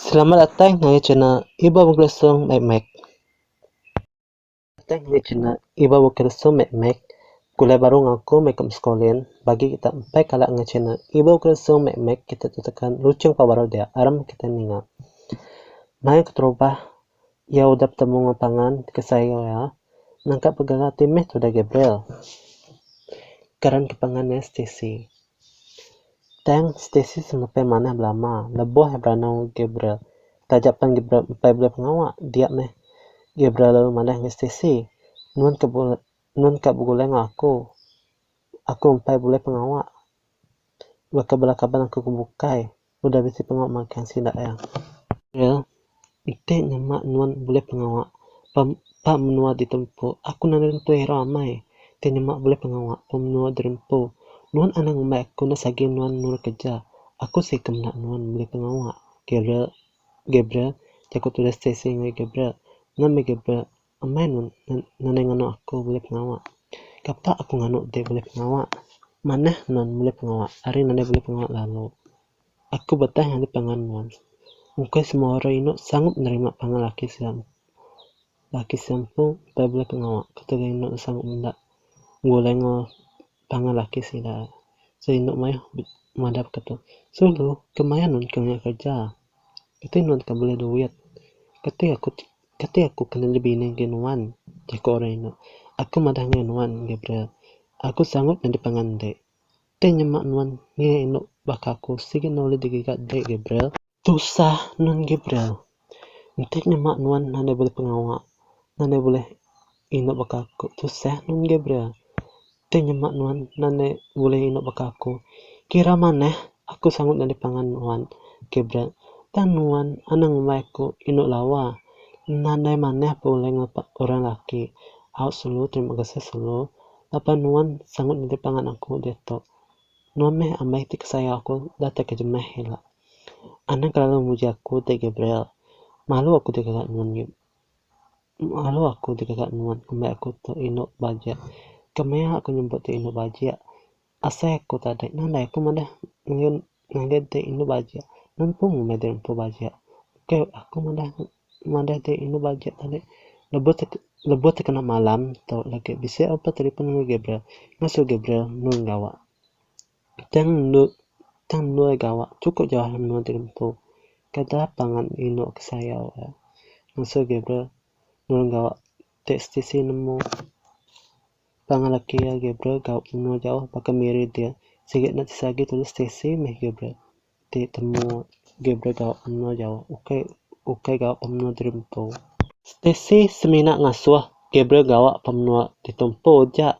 Selamat datang di channel Iba Bukresung Mek. Datang di channel Iba Bukresung Mek. Kulai baru ngaku makeup sekolin. Bagi kita empat kalak nge channel Iba Bukresung Mek. Kita tekan lucung baru dia. Aram kita ningat. Mai keterubah. Ya udah bertemu ngapangan ke saya ya. Nangkap pegangan timih tu dah Gabriel. Karan kepangannya Stacy. Tang Stacy sampai mana belama. Lebuh beranau Gabriel. Tajapan Gabriel empat boleh pengawak. Dia meh. Gabriel lalu mana nge Stacy. Nun ka buguleng aku. Aku empai boleh pengawak. Baka belakaban aku kebukai. Udah bisi pengawak makan sidak ya. Ya. Ite nyemak nun boleh pengawak. Pak menua ditempu. Aku nanti tu hero amai. Ite nyemak boleh pengawak. Pemenua dirempu. Nun anang umai aku nasagi nun nur kerja. Aku sih kemenak nun boleh pengawak. Gabriel. Jago tulis Stacy ngai Gabriel. Nama Gabriel. Amai nun nanai ngano aku boleh pengawak. Kapak aku nganuk dia boleh pengawak. Maneh non boleh pengawak. Hari nanti boleh pengawak lalu. Aku betah yang dipangan non. Mungkin semua orang ini sanggup menerima pangan laki siam. Laki siam pun tak boleh pengawak. Ketika ini sanggup mendak. Ngulai pangan laki sila. So ini maya madap kata. Sulu kemaya non kena kerja. Kata non tak boleh duit. Kata aku kena lebih ni genuan. Jika orang ini. Aku madah genuan Gabriel. Aku sanggup nanti pangan dek. Tanya mak nuan nge inok bakaku sige noleh digigat dek Gabriel. Tusah non Gabriel. Tanya mak nuan nanda boleh pengawak. Nanda boleh inok bakaku. Tusah non Gabriel. Tanya mak nuan nanda boleh inok bakaku. Kira maneh aku sanggup nanti pangan nuan Gabriel. Dan nuan anang umaiku inok lawa. Nanda maneh boleh ngapak orang laki. Out selalu terima kasih selalu. Apa nuan sanggup nanti pangan aku detok. Nuan meh amai tik saya aku datang ke jemah hela. Anak kalau muji aku te Gabriel. Malu aku dekat nuan. Malu aku dekat nuan. Amai aku tu inok baja. Kemaya aku nyebut te inok baja. Asal aku tadi. Nanda aku mana ngeliat te inok baja. Nampu mumai te inok baja. Okay, aku mana te inok baja tadi. Lebut kena malam tau lagi. Bisa apa telefon dengan Gabriel. Masuk Gabriel nun gawa. Tang nu gawa cukup jauh nu dirimpu. Kata pangan ino ke saya ya. Masuk Gabriel nu gawa tek stasi nemu. Pangan laki ya Gabriel gawa nu jauh pakai mirip dia. Sikit nanti sagi tulis stasi meh Gabriel. Temu Gabriel gawa nu jauh. Oke gawa nu dirimpu. Stasi semina ngasuh Gabriel gawa pemnua ditumpu ja.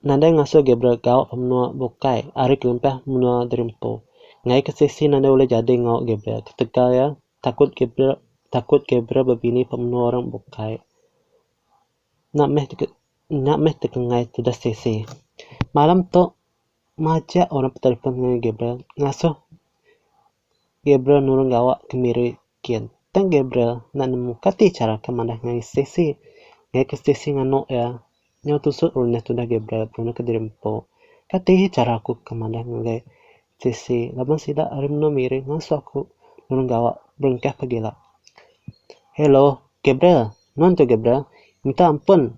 Nanda ngasuh Gabriel gawa pemnua bukai. Ari kelempah menua dirimpu. Ngai ke sesi nanda boleh jadi ngau Gabriel. Ketika ya takut Gabriel berbini pemnua orang bukai. Nak meh tekengai tu dah sesi. Malam tu majak orang telefon dengan Gabriel. Ngasuh Gabriel nurung gawa kemiri kian. Tang Gabriel nak nemu kati cara kemandah ngai sesi. Ngai ke sesi nganuk ya. Nyau tusuk ulnya tu dah Gabriel pun ke dirimpu. Kati cara aku kemandah ngai sesi. Laban sidak arim no miring ngasuh aku nurung gawa berengkah pagila. Hello Gabriel. Non tu Gabriel. Minta ampun.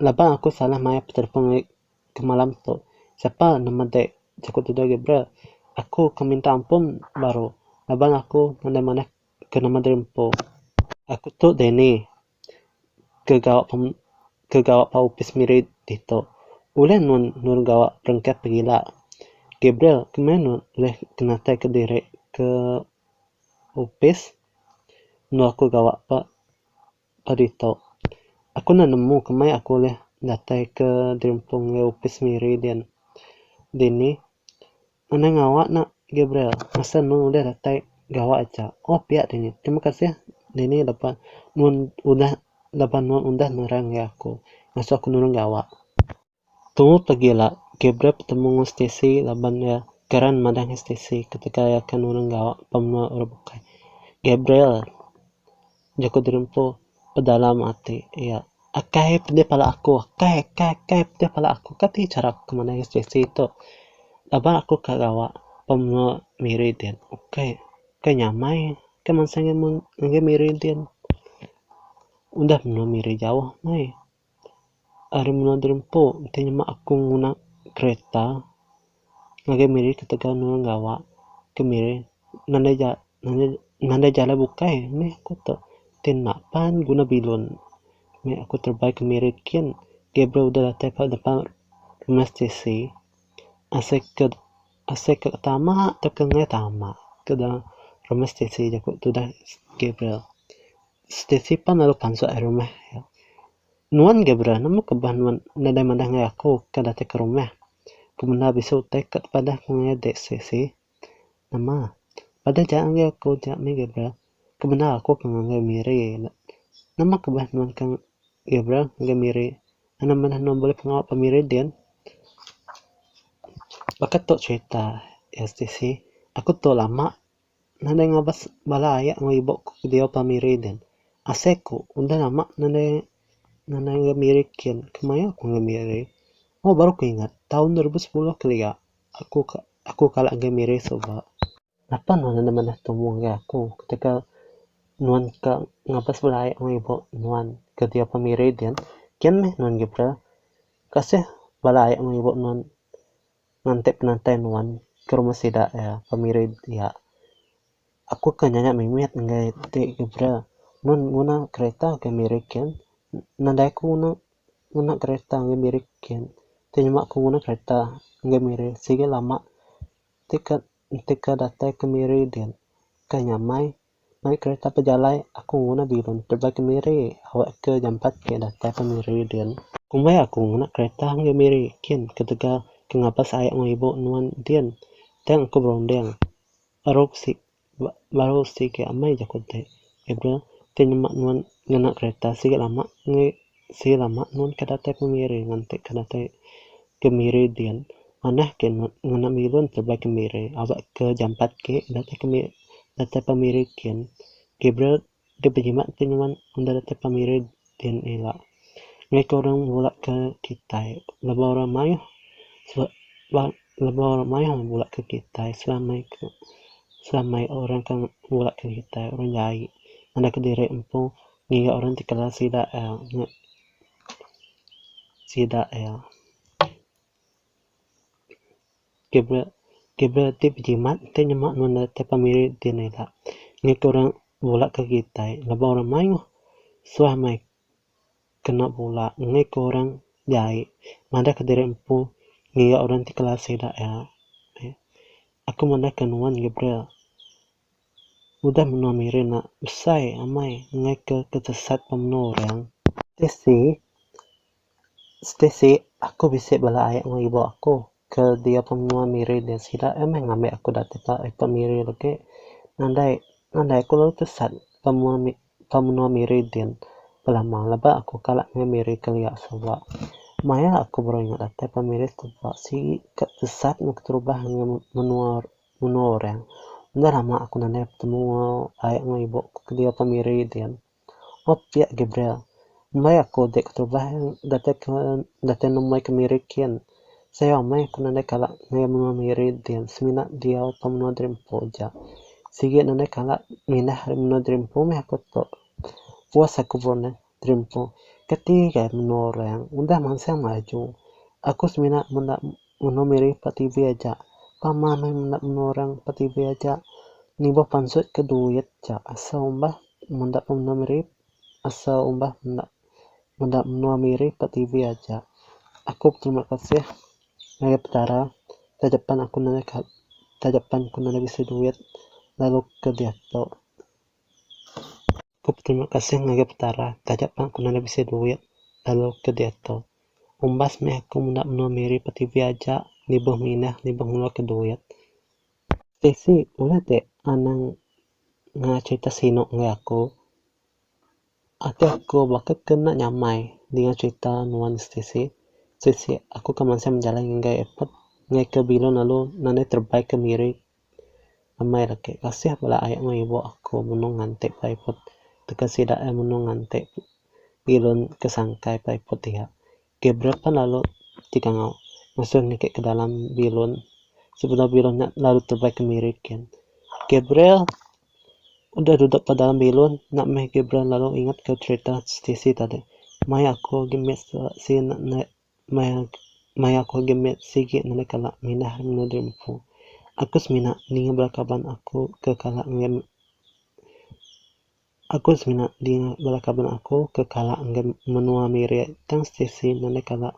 Laban aku salah maya telefon ke malam tu. Siapa nama dek? Cakap tu dah Gabriel. Aku minta ampun baru. Laban aku mana-mana ke nama dirimpu. Aku tu Denny. Kegawa pa upis mirip dito. Ulen nun gawa berengkah pagila. Gabriel, kemana boleh kena ke diri ke upis? Nu aku gawa pa dito. Aku nak nemu kemai aku boleh datang ke dirimpung upis miri dan Dini. Mana ngawak nak Gabriel? Masa nu boleh datang gawa aja. Oh pihak Dini. Terima kasih Dini dapat nun undah nerang ya aku. Masa aku nurung gawa. Tunggu pagila. Gabriel bertemu dengan Stacy laban ya karan madang Stacy ketika ya kan nurung gawa pemnua orang bukai. Gabriel jago dirimpu pedalam hati ya. Akai pede pala aku. Akai pede pala aku. Kati cara aku kemana Stacy itu. Laban aku kagawa pemnua miri dan. Oke nyamai kemansangan miri din. Udah menua miri jauh mai. Ari menua dirempo, tanya mak aku guna kereta. Ngage miri ketika nua gawa ke miri. Nanda jala bukai, nih aku tak tin pan guna bilon. Nih aku terbaik ke miri kian. Gabriel udah datang ke depan rumah Stacy. Asik ke tama atau ke ngai tama ke dalam rumah Stacy jago tu dah Gabriel. Stacy pan lalu pansuk air rumah. Ya. Nuan Gabriel, namu kebah nuan nadai mandah ngai aku ke datang ke rumah. Kemudian bisa utek kepada ngai dek Stacy. Nama. Pada jangan ngai aku jangan ngai Gabriel. Kemudian aku ke ngai miri. Nama kebah nuan ke Gabriel ngai miri. Anak mana nuan boleh pengawal pemiri dia. Bakat tok cerita ya Stacy. Aku tok lama nanda ngabas bala ayak ngibok dia pamiri dan aseku udah lama nanda ngamiri kian kemaya aku ngamiri. Oh baru ku ingat tahun 2010 kali ya aku kalah ngamiri soba. Apa nanda mana tumbuh aku ketika nuan ka ngabas bala ayak ngibok nuan ke dia pamiri dan kian meh nuan Gabriel kasih bala ayak ngibok nuan ngantep penantai nuan ke rumah sida ya pemiri dia. Aku kan nyanyi mimit ngai te Gabriel nun guna kereta ke mirikin nandai aku guna kereta ngai mirikin te nyemak aku guna kereta ngai miri sige lama tika datai ke miri din kan nyamai naik kereta pejalai aku guna bilon terbaik ke miri awak ke jam 4 ke datai ke miri din kumai aku guna kereta ngai mirikin ketika kenapa saya ngibuk nuan din teng aku berondeng baru si ke amai jakut te Gabriel te nyemak nuan ngena kereta sige lama nuan kadate pemiri ngante kadate kemiri dian manah ke ngena milun terbaik kemiri awak ke jam 4 ke date pemiri kian Gabriel de pejimat te nuan unda date pemiri dian ela ngai orang bulak ke kita laba orang mayu bulak ke kita selama orang kan bulak ke kita orang jai anda ke diri empung ngiga orang di kelas sida Gabriel tip jimat te nyemak nuna te pamiri dinela ngai orang bulak ke kita laba orang mayu suamai kena bulak ngai orang jai manda ke diri empung ngiga orang di kelas sida aku manda kenuan Gabriel udah menua miri nak usai amai ngai ke kesesat pemno orang Stacy aku bisa bala ayak ngai ibu aku ke dia pemnua miri dan sida emang ngambil aku datang ke pemiri lagi nandai aku lalu tersat pemnua miri dan pelama laba aku kalak ngai miri kali ya soba maya aku baru ingat datang pemiri soba si kesesat nak terubah menua orang udah lama aku nanda ketemu ayak ngai ibu ke dia pemiri dan oh pihak Gabriel mai aku dek terubah datang nomai kemirikian saya mai aku nanda kalak ngai menua miri dan semina dia pemenua drimpo ja sige nanda kalak minah menua drimpo mai aku tok puas aku pun drimpo ketiga menua orang udah mangsa maju aku semina menua miri pati aja paman menua orang pati aja nibo pansut ke duit ja asal umbah mendak menua miri asal umbah mendak menua miri pati aja aku terima kasih ngai petara tajapan aku nanda bisa duit lalu ke dia to aku terima kasih ngai petara tajapan aku nanda bisa duit lalu ke dia to umbas me aku mendak menua miri pati aja nibo minah nibo menua ke duit Stacy ulah te anang cerita sino ngai aku bakal kena nyamai dengan cerita nuan Stacy aku kemansa menjalani ngai effort ngai ke bilon lalu nanda terbaik ke miri amai laki kasih bala ayak ngai ibu aku menung ngante paipot teka sida menung ngante bilon kesangkai paipot dia Gabriel pan lalu jika ngau masuk nikik ke dalam bilon sebelah bilonnya lalu terbaik ke miri kian Gabriel Udah duduk pada dalam bilun, nak meh Gibran lalu ingat ke cerita Stacy tadi. Maya aku gemet si nak maya aku gemet sigi nak kalak minah menudrimpu. Aku semina ninga belakaban aku ke kalak ngem. Aku semina ninga belakaban aku ke kalak ngem menua miri tang Stacy nak kalak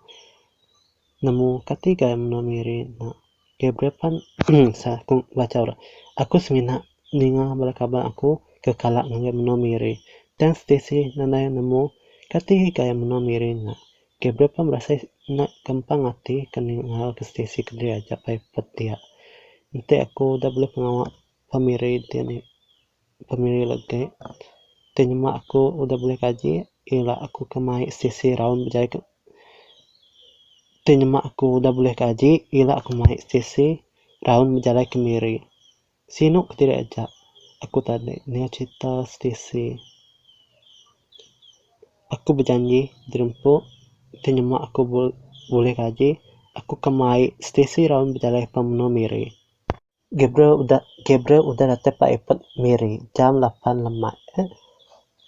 nemu ketiga menua miri nak. Gabriel pan sa aku baca ora. Aku semina ninga belakaban aku ke kalak ngem menua miri. Dan Stacy nanai nemu ketiga yang menua miri nak. Gabriel pun merasa nak gampang hati keningal ke Stacy ke dia ajak pepet dia. Nanti aku udah boleh pengawal pemiri dia nih pemiri lagi. Ternyata aku udah boleh kaji, ialah aku kemai Stacy round berjaya ke. Ternyata aku udah boleh kaji, ialah aku mai Stacy round berjalan ke miri. Sinuk tidak ajak. Aku tadi ni cerita Stacy. Aku berjanji dirempuk. Ternyata aku boleh kaji. Aku kemai Stacy round berjalan pemenuh miri. Gabriel udah datang pak ipet miri jam 8 lemai.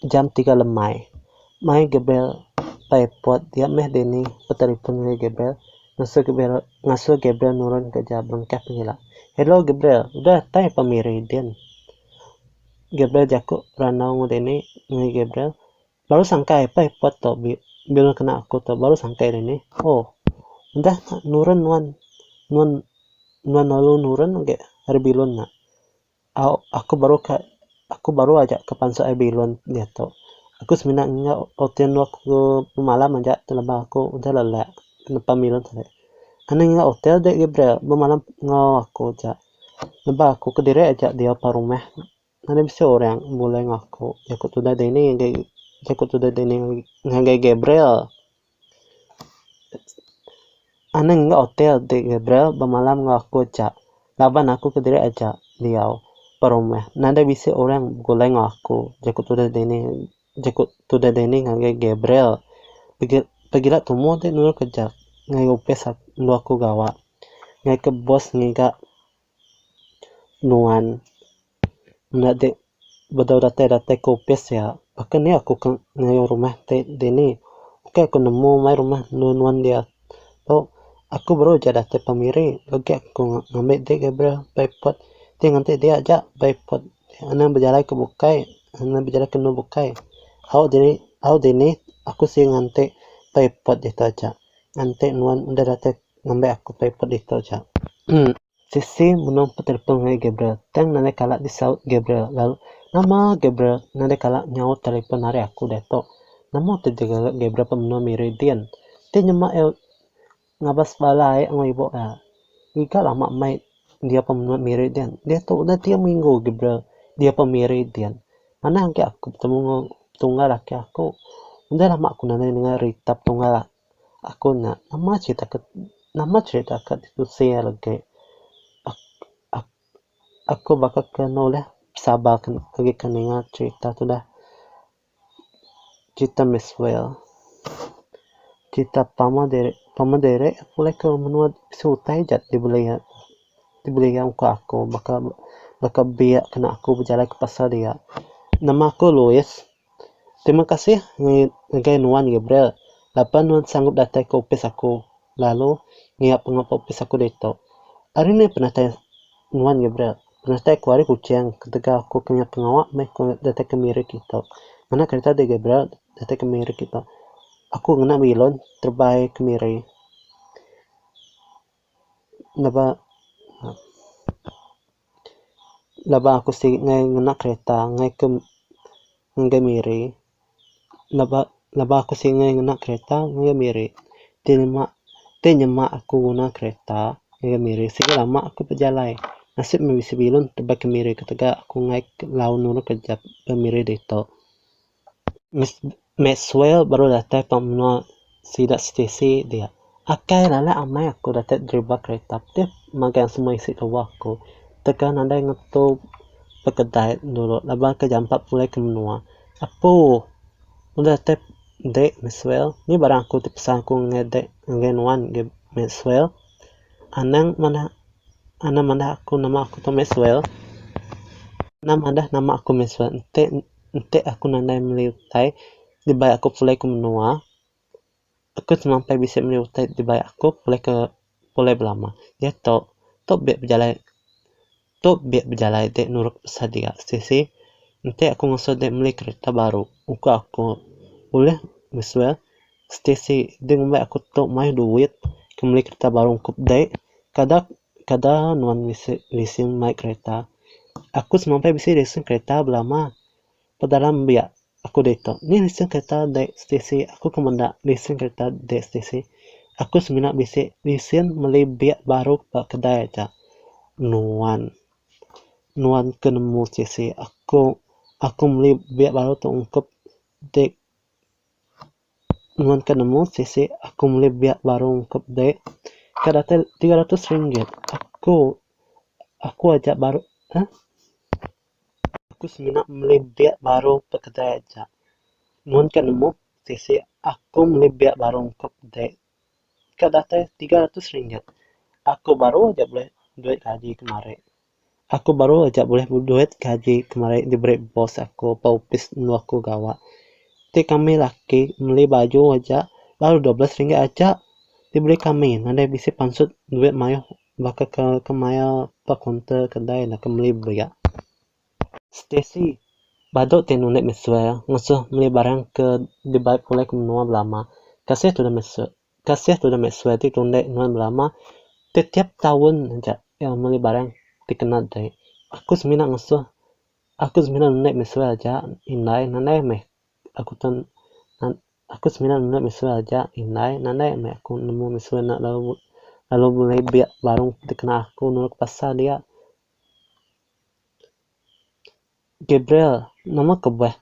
Jam 3 lemai. Mai Gabriel pak ipet dia meh deni petelefon dengan Gabriel. Ngasuh Gabriel nurun ke jabang kah penggila. Hello Gabriel, udah datang pak miri din. Gabriel jakuk ranau ngudeni dengan Gabriel. Baru sangkai pak ipet to bilang kena aku to baru sangkai ini. Oh, udah nurun nuan lalu nurun ke hari bilun nak. Aku baru aja ke pansel air bilun dia tu. Aku sebenarnya hotel waktu malam aja terlebih aku udah lelak kenapa bilun tadi. Karena ingat hotel dek Gabriel bermalam ngau aku aja. Lebih aku ke diri aja dia pa rumah. Nanti bisa orang boleh ngaku. Aku sudah deni ngagai Gabriel. Ana ingat hotel dek Gabriel bermalam ngau aku aja. Laban aku ke diri aja dia parumah. Nada bisa orang goleng aku. Jakut tuda deni ngagai Gabriel. Pagilat tumu de nurut kerja. Ngai upes lu aku gawa. Ngai ke bos ngiga nuan. Nade badau date ke upes ya. Bahkan ni aku ngai rumah deni. Oke aku nemu mai rumah nuan dia. Oh, aku baru aja date pemiri. Lagi aku ngambil de Gabriel pepot. Dia nanti dia aja pepot. Ana berjalan ke bukai. Ana berjalan ke nu bukai. Au dini aku sih ngante pepot itu aja. Nanti nuan udah datang ngambil aku pepot itu aja. Sisi menung petelpon ngai Gabriel. Tang nane kalak di saut Gabriel. Lalu nama Gabriel nane kalak nyaut telepon hari aku detok. Nama terjaga Gabriel pemenuh miridian. Dia nyemak ngabas balai ang ibu ya. Ika lama mai dia pemenuh miridian. Dia tu udah 3 minggu Gabriel dia pemiridian. Mana angke aku bertemu tunggal laki aku. Udah lama aku nanya dengan Rita tunggal aku nak nama cerita kat itu saya lagi. Aku bakal kena oleh sabar lagi kena cerita tu dah. Cerita Maxwell. Cerita pamadere boleh ke menua sutai jat dibeli yang aku bakal biak kena aku berjalan ke pasar dia. Nama aku Louis. Terima kasih ngai nuan Gabriel. Lapan nuan sanggup datang ke ofis aku. Lalu ngiap pengapa ofis aku detok. Hari ni pernah tanya nuan Gabriel. Pernah tanya kuari kucing ketika aku kena pengawak datang ke mirik kita. Mana kereta de Gabriel datang ke mirik kita. Aku kena bilon terbaik ke mirik. Laba aku sih ngai ngena kereta ngai miri. Laba aku sih ngai ngena kereta ngai miri. Ternyata aku guna kereta ngai miri. Sehingga lama aku berjalan. Nasib bisa bilon terbaik ke miri ketika aku ngai lawan nuru kerja pemiri itu. Maxwell baru datang pemenuh sidak Stacy dia. Akai lala amai aku datang dribble kereta. Dia magang semua isi tawa aku. Tekan anda ngetu pekedai dulu. Labang ke jam 4 mulai ke menua. Apa? Udah datang dek Maxwell. Ni barang aku dipesan aku ngedek ngenuan Maxwell. Ana mana aku nama aku tu Maxwell. Nama aku meswa ente aku nandai meliutai di baik aku pulai ke menua. Aku semampai bisa meliutai di baik aku pulai belama. Dia to biak berjalan dek nurut sadia sisi ente aku ngusut dek beli kereta baru aku boleh meswa stesi dengan baik aku mai duit kembali kereta baru untuk dek kada kada nuan leasing mai kereta aku semampai bisa leasing kereta belama pedalam biak aku deto ni leasing kereta dek stesi aku kemanda leasing kereta dek stesi aku seminat bisa leasing beli biak baru ke kedai aja nuan nuan kenemu stesi aku beli biak baru tu ungkap dek nuan kenemu stesi aku beli biak baru ungkap dek kada RM300 aku ajak baru aku seminat beli biak baru ke kedai aja nuan kenemu stesi aku beli biak baru ungkap dek kada RM300 aku baru aja boleh duit gaji kemarin aku baru aja boleh duit gaji kemarin diberi bos aku paupis nu aku gawa ti kami laki beli baju aja baru RM12 aja dibeli kami nanti bisa pansut duit mayo bakal ke maya pak counter kedai nak beli ya Stacy badok te nunek mesue ngusuh beli barang ke di baik pulai ke menua belama kasih tu dah mesue ti tunek nuan belama setiap tahun aja yang beli barang dikenal deh aku seminat nunek mesue aja inai nanai meh aku tan aku sebenarnya nunek mesue aja inai nanai meh aku nemu mesue nak lalu mulai biak barang dikenal aku nurut pasar dia Gabriel nama kebah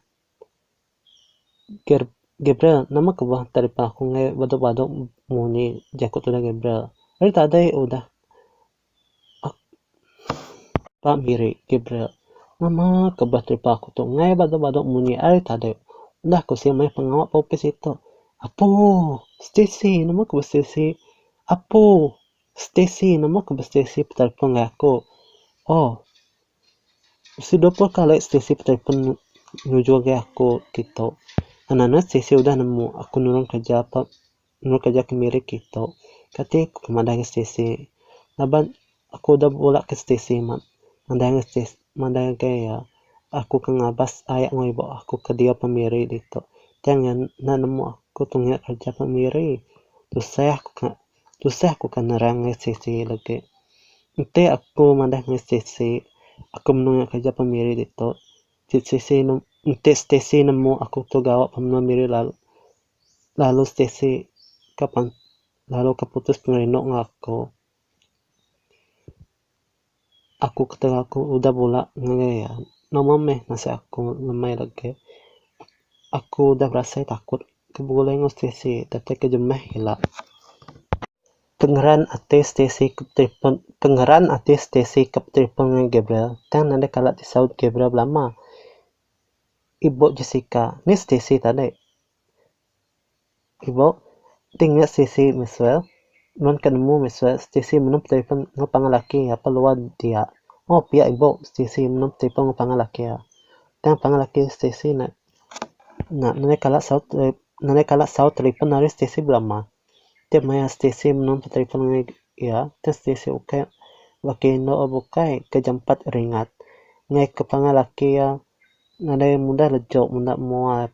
Gabriel nama kebah tadi pa aku ngai badok-badok muni jakut udah Gabriel hari tadi udah Pak Miri Gabriel nama kebah tadi pa aku tuh ngai badok-badok muni hari tadi udah aku sih main pengawal popis itu apa Stacy nama kebah Stacy apa Stacy nama kebah Stacy telepon aku oh si 20 kali Stacy telepon nuju ke aku gitu anak-anak Stacy udah nemu aku nurun kerja ke Miri gitu katanya aku kemana Stacy naban aku udah bolak ke Stacy mandang kayak aku ke ngabas ayak ibu aku ke dia pemiri gitu jangan nemu aku tunggu kerja pemiri terus saya aku kan nerang Stacy lagi nanti aku mandang Stacy aku menunggu kerja pemiri itu Stacy nanti Stacy nemu aku tuh gawat pemiri lalu Stacy kapan lalu keputus pengerenok aku ketika aku udah bola ya nama meh masih aku lemai lagi aku udah berasa takut keboleh Stacy tapi kejemeh hilang pengeran ate Stacy ke telepon Gabriel dan nanti kalau disaut Gabriel lama ibu Jessica ni Stacy tadi ibu tinggal Stacy Maxwell non kanemu Maxwell Stacy menum telepon ngapang laki apa luar dia oh pihak ibu Stacy menum telepon ngapang laki ya dan pangalaki Stacy nanti kalau saut telepon dari Stacy belama tiap maya Stacy menum telepon ya dan Stacy oke wakino obukai kejampat ringat ngai ke pangalaki ya nanti mudah lejo mudah mua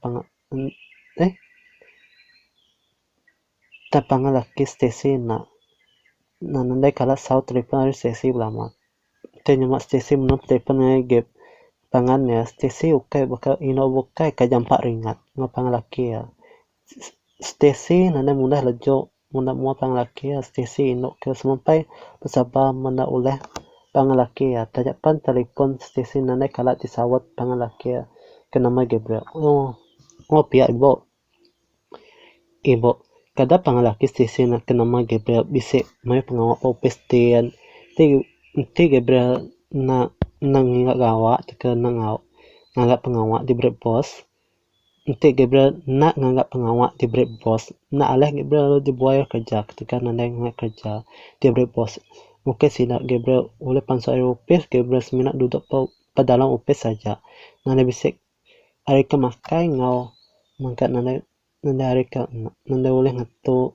pangalaki Stacy nanti kalau saut telepon dari Stacy belama nyamak Stacy menum telepon ngai pangan ya Stacy oke bakal ino bukai kejampat ringat ngapang laki ya Stacy nanti mudah lejo mudah mua pangalaki ya Stacy ino ke semampai pesabah mana oleh pangalaki ya tajapan telepon Stacy nanti kalau disawat pangalaki ya ke nama Gabriel oh pihak ibu kada pangalaki Stacy na ke nama Gabriel bisa may pengawak o pestian ti Gabriel na nanginga gawa ke nganggap pengawak di break bos nanti Gabriel nak nganggap pengawak di break bos nak aleh Gabriel dibuai kerja ketika nandai nganggap kerja di break bos mungkin sih nak Gabriel oleh pansa Eropis Gabriel seminat duduk padalang upes saja. Nanda bisik arika makai ngau mangkat nanda arika nanda boleh ngatu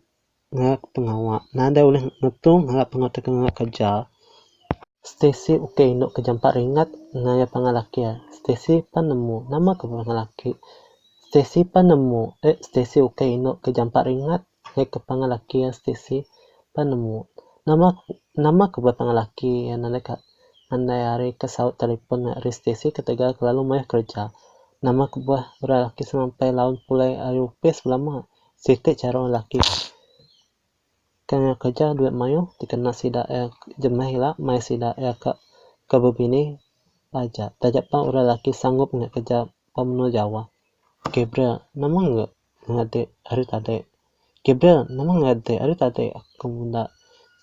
ngak pengawa. Nanda boleh ngatu ngak pengawa tekan ngak kerja. Stacy uke indok kejampak ringat ngaya pangalaki ya. Stacy panemu nama ke pangalaki. Stacy panemu Stacy uke indok kejampak ringat ngaya ke pangalaki ya. Stacy panemu nama ke pangalaki ya. Nanda hari ke saut telepon dari Stacy ketika lalu maya kerja. Nama ke berlaki sampai laun pulai hari upes lama. Sikit cara laki. Kaya kerja duit mayo dikena sida jemah hila mai sida ke bebini aja tajak pa orang laki sanggup nggak kerja pemenuh Jawa. Gabriel nama nggak ngade hari tadi. Gabriel nama ngade hari tadi aku muda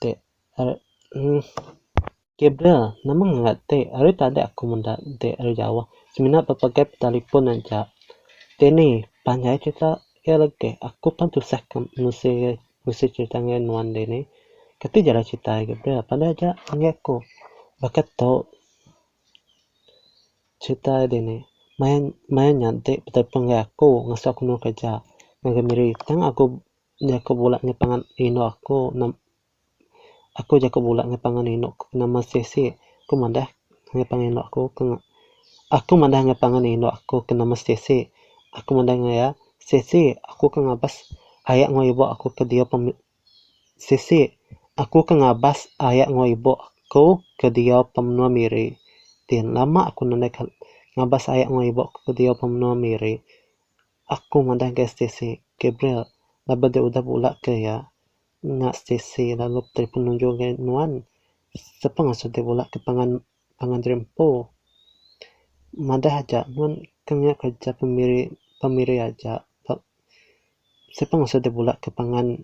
te Gabriel nama ngade hari tadi aku muda te hari Jawa semina pakai telepon aja teni panjai cerita ya lagi aku pan tusah musi cerita nuan dene kati jara cerita Gabriel pada aja aku bakat tau cerita dene main nyante telepon aku ngasa aku nu kerja ngagamiri tang aku bolak ngepangan ino aku jako bolak ngepangan ino nama sesi aku mandah ngepangan ino aku mandah ngepangan ino aku ke nama sesi aku mandah ngaya sesi aku ke ngabas ayak ngoibo aku ke dia sesi aku ke ngabas ayak ngoibo aku ke dia pemenua miri dan lama aku nanda ngabas ayak ngoibo ke dia pemenua miri aku mandah ke Stacy Gabriel laba dia udah pula ke ya nggak Stacy lalu telepon nunjuk nuan sepang asal dia pula ke pangan drempo mandah aja nuan kena kerja pemiri aja sepang asal dia pula ke pangan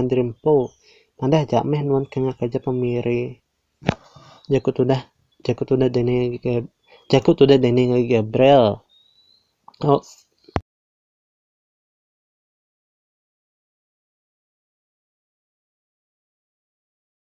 drempo mandah aja meh nuan kena kerja pemiri jakut udah dene Gabriel. Oh,